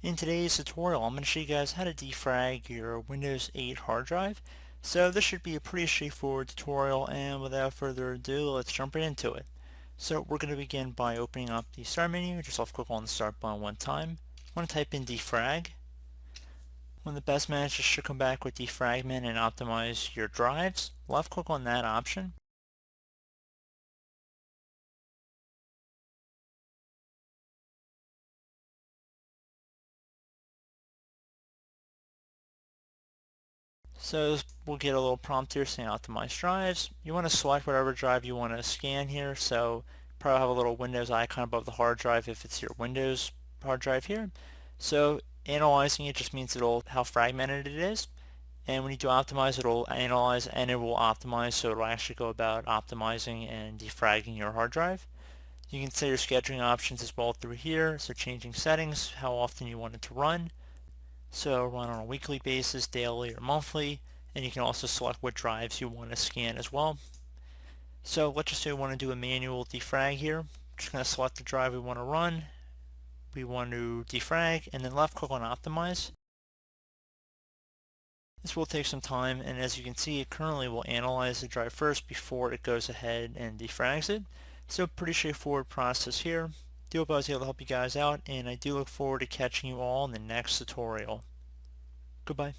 In today's tutorial, I'm going to show you guys how to defrag your Windows 8 hard drive. So this should be a pretty straightforward tutorial, and without further ado, let's jump right into it. So we're going to begin by opening up the Start menu. Just left click on the Start button one time. I want to type in defrag. One of the best managers should come back with defragment and optimize your drives. Left click on that option. So we'll get a little prompt here saying optimize drives. You want to select whatever drive you want to scan here. So probably have a little Windows icon above the hard drive if it's your Windows hard drive here. So analyzing it just means how fragmented it is. And when you do optimize, it'll analyze and it will optimize. So it'll actually go about optimizing and defragging your hard drive. You can set your scheduling options as well through here. So changing settings, how often you want it to run. So run on a weekly basis, daily, or monthly, and you can also select what drives you want to scan as well. So let's just say we want to do a manual defrag here. Just going to select the drive we want to run, we want to defrag, and then left click on optimize. This will take some time, and as you can see, it currently will analyze the drive first before it goes ahead and defrags it. So pretty straightforward process here. Do hope I was able to help you guys out, and I do look forward to catching you all in the next tutorial. Goodbye.